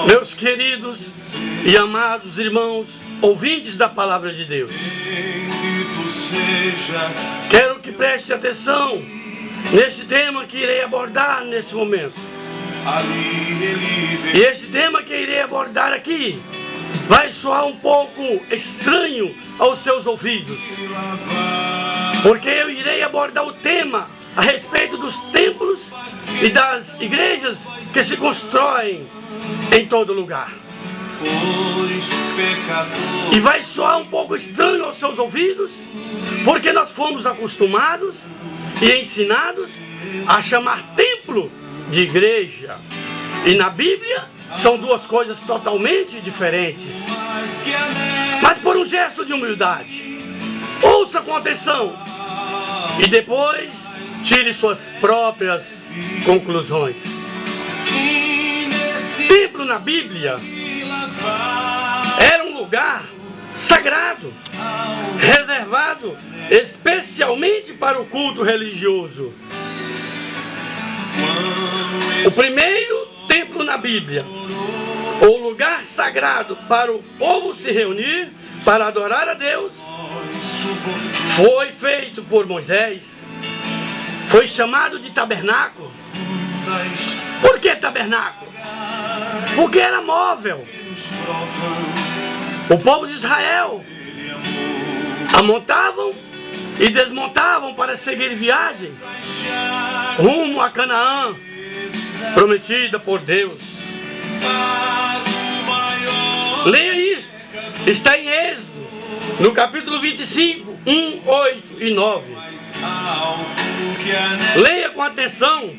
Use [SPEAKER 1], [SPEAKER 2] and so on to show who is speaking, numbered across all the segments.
[SPEAKER 1] Meus queridos e amados irmãos, ouvintes da palavra de Deus, quero que preste atenção nesse tema que irei abordar nesse momento. E esse tema que irei abordar aqui vai soar um pouco estranho aos seus ouvidos, porque eu irei abordar o tema a respeito dos templos e das igrejas que se constroem em todo lugar. E vai soar um pouco estranho aos seus ouvidos, porque nós fomos acostumados e ensinados a chamar templo de igreja. E na Bíblia são duas coisas totalmente diferentes. Mas por um gesto de humildade, ouça com atenção e depois tire suas próprias conclusões. Templo na Bíblia era um lugar sagrado, reservado especialmente para o culto religioso. O primeiro templo na Bíblia, o lugar sagrado para o povo se reunir para adorar a Deus, foi feito por Moisés. Foi chamado de tabernáculo. Por que tabernáculo? Porque era móvel. O povo de Israel amontavam e desmontavam para seguir viagem rumo a Canaã, prometida por Deus. Leia isso. Está em Êxodo, no capítulo 25, 1, 8 e 9. Leia com atenção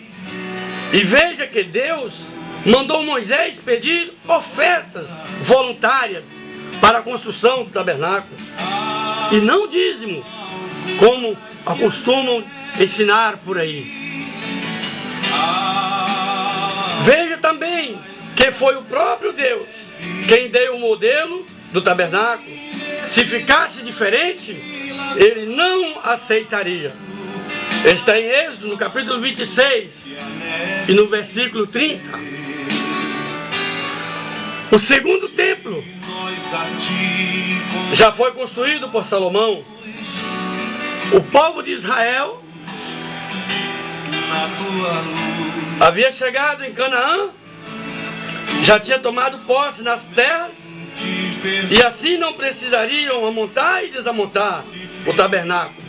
[SPEAKER 1] e veja que Deus mandou Moisés pedir ofertas voluntárias para a construção do tabernáculo e não dízimo, como acostumam ensinar por aí. Veja também que foi o próprio Deus quem deu o modelo do tabernáculo. Se ficasse diferente, ele não aceitaria. Está em Êxodo, no capítulo 26 e no versículo 30. O segundo templo já foi construído por Salomão. O povo de Israel havia chegado em Canaã, já tinha tomado posse nas terras, e assim não precisariam amontar e desamontar o tabernáculo.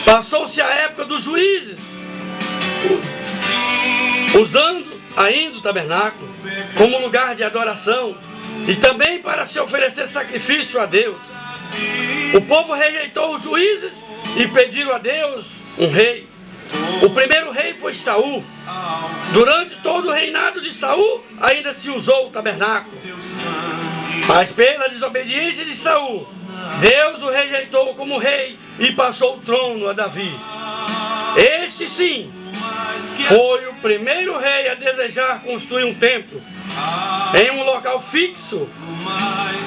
[SPEAKER 1] Passou-se a época dos juízes, usando ainda o tabernáculo como lugar de adoração e também para se oferecer sacrifício a Deus. O povo rejeitou os juízes e pediu a Deus um rei. O primeiro rei foi Saul. Durante todo o reinado de Saul ainda se usou o tabernáculo. Mas pela desobediência de Saul, Deus o rejeitou como rei e passou o trono a Davi. Este sim foi o primeiro rei a desejar construir um templo em um local fixo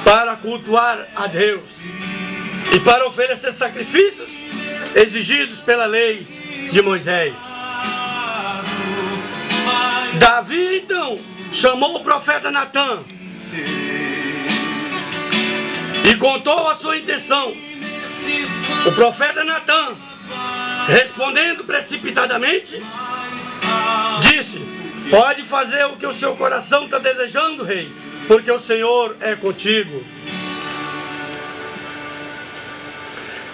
[SPEAKER 1] para cultuar a Deus e para oferecer sacrifícios exigidos pela lei de Moisés. Davi então chamou o profeta Natã e contou a sua intenção. O profeta Natã, respondendo precipitadamente, disse: pode fazer o que o seu coração está desejando, rei, porque o Senhor é contigo.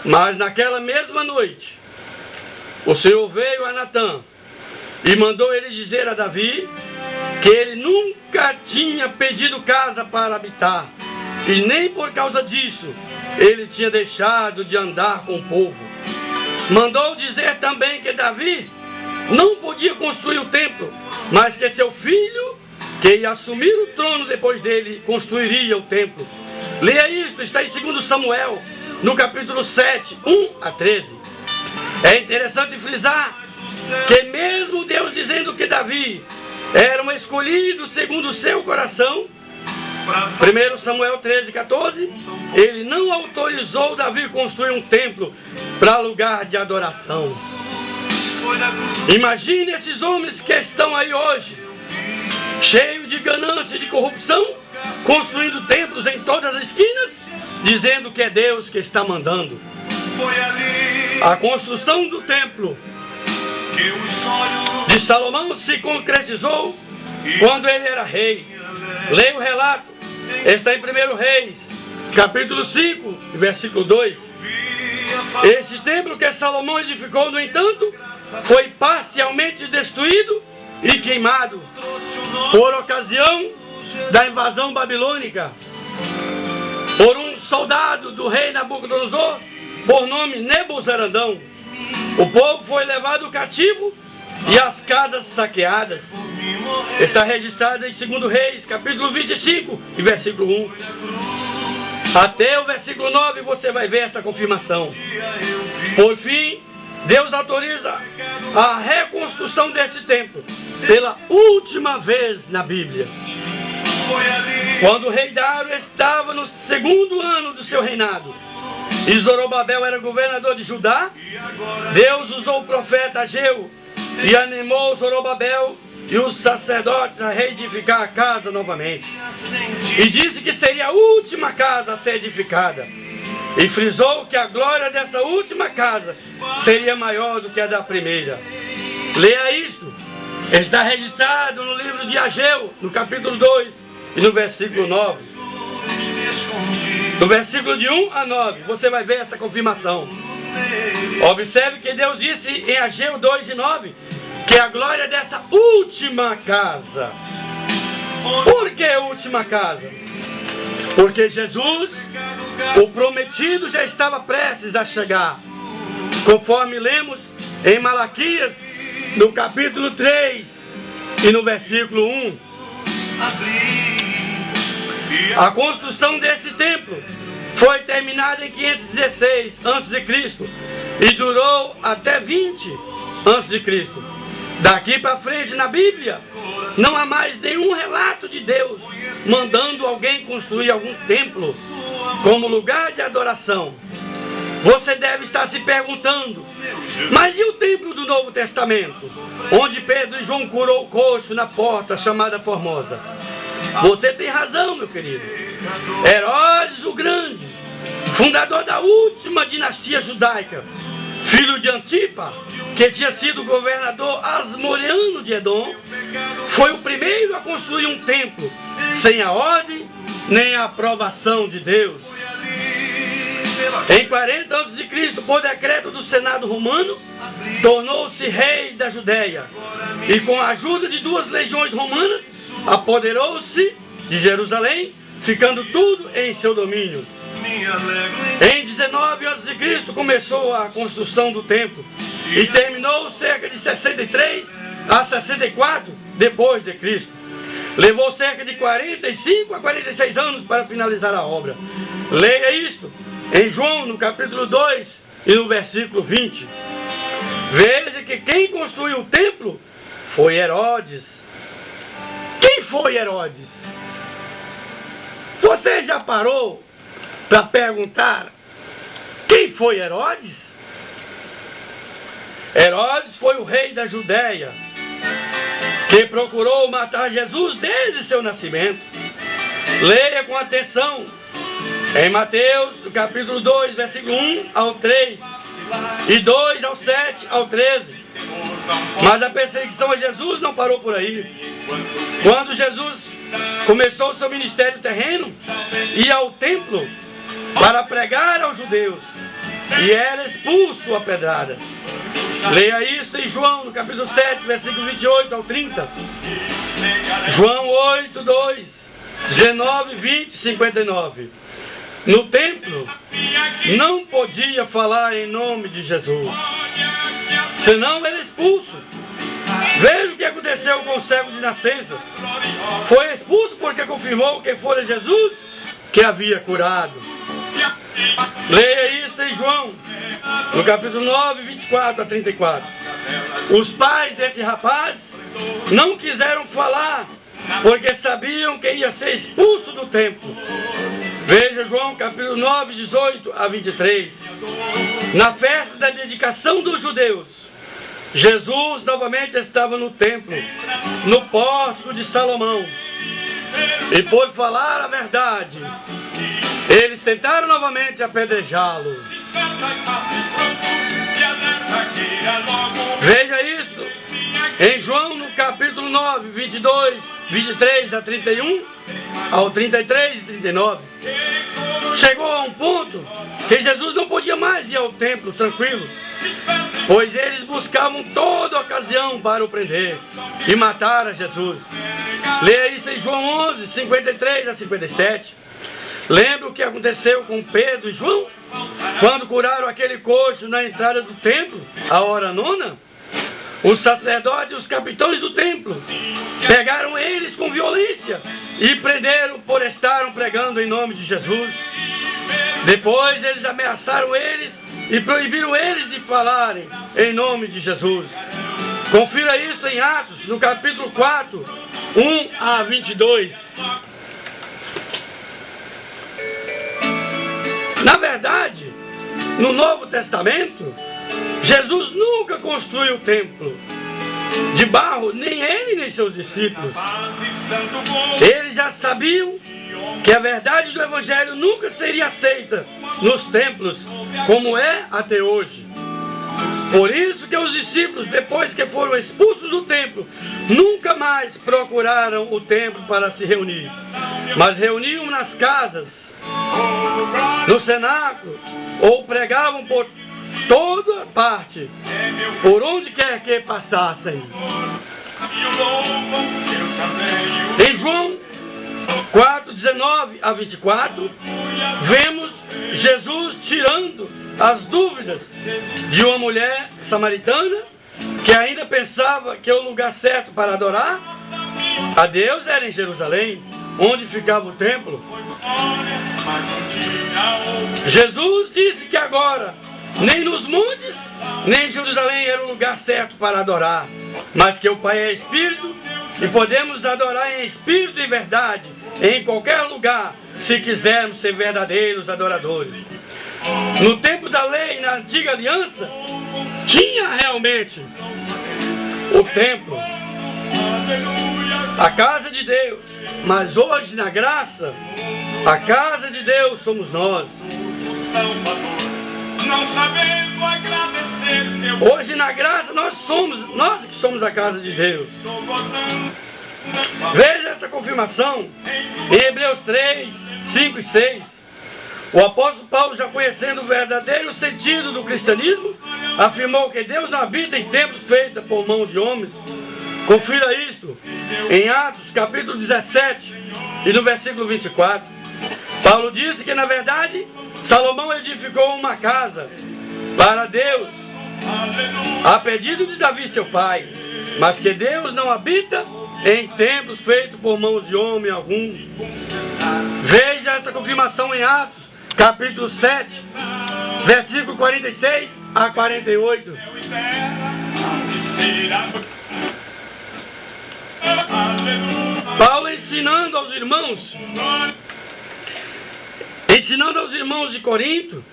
[SPEAKER 1] Mas naquela mesma noite, o Senhor veio a Natã e mandou ele dizer a Davi que ele nunca tinha pedido casa para habitar, e nem por causa disso ele tinha deixado de andar com o povo. Mandou dizer também que Davi não podia construir o templo, mas que seu filho, que ia assumir o trono depois dele, construiria o templo. Leia isso, está em 2 Samuel, no capítulo 7, 1 a 13. É interessante frisar que mesmo Deus dizendo que Davi era um escolhido segundo o seu coração, 1 Samuel 13, 14, ele não autorizou Davi construir um templo para lugar de adoração. Imagine esses homens que estão aí hoje, de ganância e de corrupção, construindo templos em todas as esquinas, dizendo que é Deus que está mandando. A construção do templo de Salomão se concretizou quando ele era rei. Leia o relato, está em 1 Reis, capítulo 5, versículo 2. Esse templo que Salomão edificou, no entanto, foi parcialmente destruído e queimado por ocasião da invasão babilônica por um soldado do rei Nabucodonosor por nome Nebuzaradão. O povo foi levado cativo e as casas saqueadas. Está registrado em 2 Reis, capítulo 25 e versículo 1. Até o versículo 9 você vai ver essa confirmação. Por fim, Deus autoriza a reconstrução desse templo pela última vez na Bíblia. Quando o rei Dário estava no 2º ano do seu reinado e Zorobabel era governador de Judá, Deus usou o profeta Ageu e animou Zorobabel e os sacerdotes a reedificar a casa novamente. E disse que seria a última casa a ser edificada. E frisou que a glória dessa última casa seria maior do que a da primeira. Leia isso. Está registrado no livro de Ageu, no capítulo 2 e no versículo 9. No versículo de 1 a 9, você vai ver essa confirmação. Observe que Deus disse em Ageu 2 e 9 que a glória dessa última casa. Por que última casa? Porque Jesus, o prometido, já estava prestes a chegar. Conforme lemos em Malaquias, no capítulo 3 e no versículo 1. A construção desse templo foi terminada em 516 a.C. e durou até 20 a.C. Daqui para frente na Bíblia não há mais nenhum relato de Deus mandando alguém construir algum templo como lugar de adoração. Você deve estar se perguntando, mas e o templo do Novo Testamento, onde Pedro e João curou o coxo na porta chamada Formosa? Você tem razão, meu querido. Herodes o Grande, fundador da última dinastia judaica, filho de Antipa, que tinha sido governador asmoreano de Edom, foi o primeiro a construir um templo, sem a ordem nem a aprovação de Deus. Em 40 a.C., por decreto do Senado romano, tornou-se rei da Judéia e, com a ajuda de 2 legiões romanas, apoderou-se de Jerusalém, ficando tudo em seu domínio. Em 19 a.C. começou a construção do templo e terminou cerca de 63 a 64 depois de Cristo. Levou cerca de 45 a 46 anos para finalizar a obra. Leia isto em João, no capítulo 2 e no versículo 20. Veja que quem construiu o templo foi Herodes. Quem foi Herodes? Você já parou para perguntar quem foi Herodes? Herodes foi o rei da Judéia, que procurou matar Jesus desde seu nascimento. Leia com atenção em Mateus, capítulo 2, versículo 1 ao 3 e 2 ao 7 ao 13. Mas a perseguição a Jesus não parou por aí. Quando Jesus começou seu ministério terreno, ia ao templo para pregar aos judeus e era expulso a pedrada. Leia isso em João, no capítulo 7, versículo 28 ao 30. João 8, 2, 19, 20, 59. No templo, não podia falar em nome de Jesus, senão era expulso. Veja o que aconteceu com o cego de nascença. Foi expulso porque confirmou que fora Jesus que havia curado. Leia isso em João, no capítulo 9, 24 a 34. Os pais desse rapaz não quiseram falar, porque sabiam que ia ser expulso do templo. Veja João, capítulo 9, 18 a 23. Na festa da dedicação dos judeus, Jesus novamente estava no templo, no pórtico de Salomão. e por falar a verdade, eles tentaram novamente apedrejá-lo. Veja isso em João no capítulo 9, 22, 23 a 31, ao 33 e 39. Chegou a um ponto que Jesus não podia mais ir ao templo tranquilo, pois eles buscavam toda ocasião para o prender e matar a Jesus. Leia isso em João 11, 53 a 57. Lembra o que aconteceu com Pedro e João? Quando curaram aquele coxo na entrada do templo, à hora nona? Os sacerdotes e os capitães do templo pegaram eles com violência e prenderam por estarem pregando em nome de Jesus. Depois eles ameaçaram eles e proibiram eles de falarem em nome de Jesus. Confira isso em Atos, no capítulo 4, 1 a 22. Na verdade, no Novo Testamento, Jesus nunca construiu o templo de barro, nem ele nem seus discípulos. Eles já sabiam que a verdade do Evangelho nunca seria aceita nos templos, como é até hoje. Por isso que os discípulos, depois que foram expulsos do templo, nunca mais procuraram o templo para se reunir, mas reuniam nas casas, no cenáculo, ou pregavam por toda parte, por onde quer que passassem. Em João 4, 19 a 24, vemos Jesus tirando as dúvidas de uma mulher samaritana que ainda pensava que o lugar certo para adorar a Deus era em Jerusalém, onde ficava o templo. Jesus disse que agora nem nos montes, nem em Jerusalém era o lugar certo para adorar, mas que o Pai é Espírito e podemos adorar em Espírito e verdade, em qualquer lugar, se quisermos ser verdadeiros adoradores. No tempo da lei, na antiga aliança, tinha realmente o templo, a casa de Deus, mas hoje na graça, a casa de Deus somos nós. Hoje na graça nós que somos a casa de Deus. Veja essa confirmação em Hebreus 3, 5 e 6. O apóstolo Paulo, já conhecendo o verdadeiro sentido do cristianismo, afirmou que Deus não habita em templos feitos por mãos de homens. Confira isso em Atos capítulo 17 e no versículo 24. Paulo disse que na verdade Salomão edificou uma casa para Deus a pedido de Davi seu pai, mas que Deus não habita em templos feitos por mãos de homem algum. Veja essa confirmação em Atos capítulo 7, versículo 46 a 48. Paulo ensinando aos irmãos de Corinto,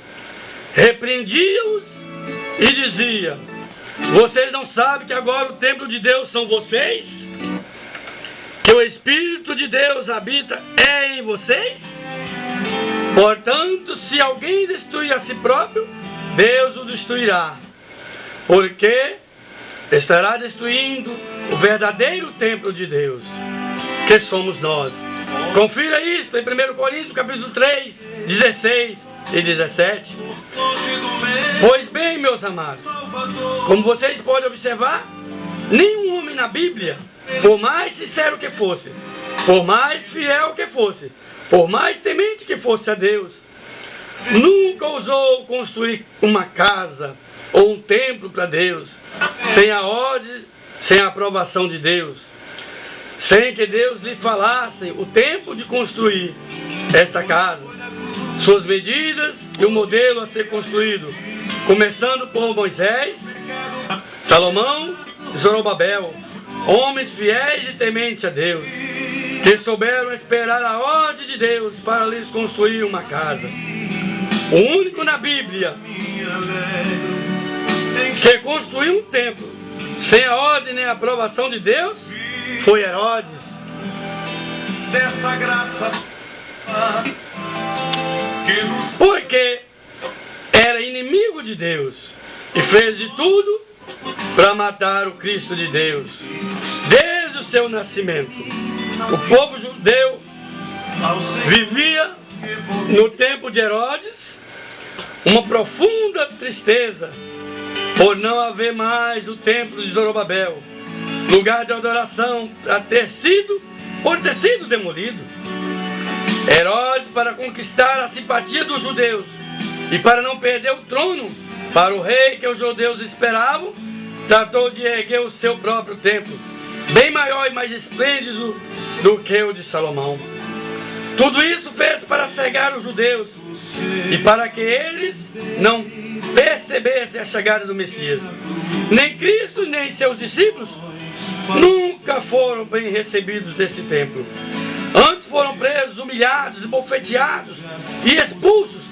[SPEAKER 1] repreendia-os e dizia: vocês não sabem que agora o templo de Deus são vocês? Que o Espírito de Deus habita em vocês? Portanto, se alguém destruir a si próprio, Deus o destruirá, porque estará destruindo o verdadeiro templo de Deus, que somos nós. Confira isso em 1 Coríntios capítulo 3, 16 e 17. Pois bem, meus amados, como vocês podem observar, nenhum homem na Bíblia, por mais sincero que fosse, por mais fiel que fosse, por mais temente que fosse a Deus, nunca ousou construir uma casa ou um templo para Deus, sem a ordem, sem a aprovação de Deus, sem que Deus lhe falasse o tempo de construir esta casa, suas medidas e o modelo a ser construído, começando por Moisés, Salomão e Zorobabel, homens fiéis e tementes a Deus, que souberam esperar a ordem de Deus para lhes construir uma casa. O único na Bíblia que construiu um templo sem a ordem nem a aprovação de Deus foi Herodes.
[SPEAKER 2] dessa graça que nos...
[SPEAKER 1] Porque era inimigo de Deus e fez de tudo para matar o Cristo de Deus. Desde o seu nascimento, o povo judeu vivia no tempo de Herodes uma profunda tristeza por não haver mais o templo de Zorobabel, lugar de adoração por ter sido demolido. Herodes, para conquistar a simpatia dos judeus e para não perder o trono para o rei que os judeus esperavam, tratou de erguer o seu próprio templo, bem maior e mais esplêndido do que o de Salomão. Tudo isso fez para cegar os judeus e para que eles não percebessem a chegada do Messias. Nem Cristo, nem seus discípulos nunca foram bem recebidos nesse templo. Antes foram presos, humilhados, esbofeteados e expulsos,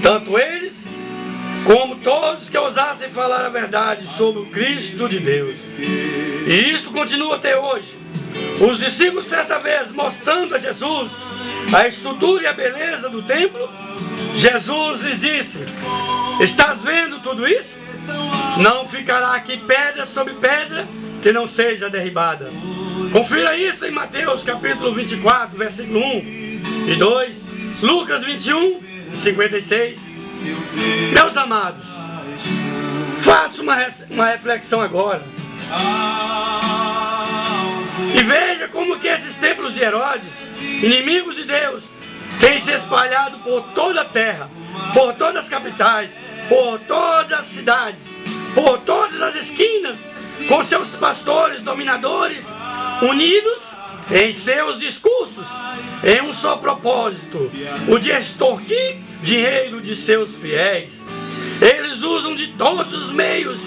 [SPEAKER 1] tanto eles como todos que ousassem falar a verdade sobre o Cristo de Deus. E isso continua até hoje. Os discípulos, certa vez, mostrando a Jesus a estrutura e a beleza do templo, Jesus lhes disse: estás vendo tudo isso? Não ficará aqui pedra sobre pedra que não seja derribada. Confira isso em Mateus capítulo 24, versículo 1 e 2, Lucas 21, 56. Meus amados, faça uma reflexão agora e veja como que esses templos de Herodes, inimigos de Deus, têm se espalhado por toda a terra, por todas as capitais, por todas as cidades, por todas as esquinas, com seus pastores dominadores unidos em seus discursos, em um só propósito, o de extorquir dinheiro de seus fiéis. Eles usam de todos os meios,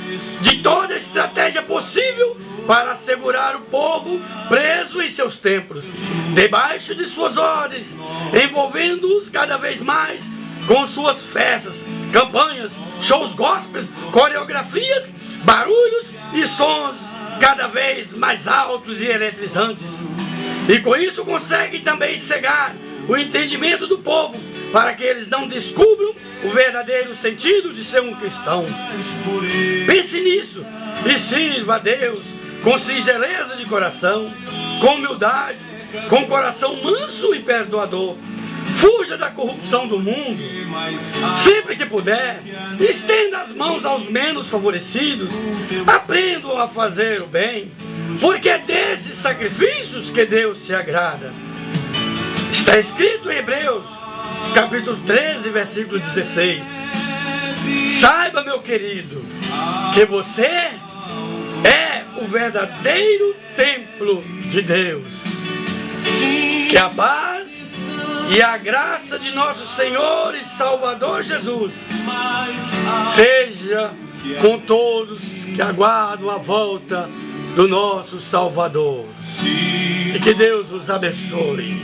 [SPEAKER 1] de toda a estratégia possível para assegurar o povo preso em seus templos, debaixo de suas ordens, envolvendo-os cada vez mais com suas festas, campanhas, shows gospels, coreografias, barulhos e sons cada vez mais altos e eletrizantes. E com isso conseguem também cegar o entendimento do povo, para que eles não descubram o verdadeiro sentido de ser um cristão. Pense nisso e sirva a Deus com singeleza de coração, com humildade, com coração manso e perdoador. Fuja da corrupção do mundo. Sempre que puder, estenda as mãos aos menos favorecidos. Aprendam a fazer o bem, porque é desses sacrifícios que Deus se agrada. Está escrito em Hebreus, capítulo 13, versículo 16. Saiba, meu querido, que você é o verdadeiro templo de Deus. Que a paz e a graça de nosso Senhor e Salvador Jesus seja com todos que aguardam a volta do nosso Salvador. E que Deus os abençoe.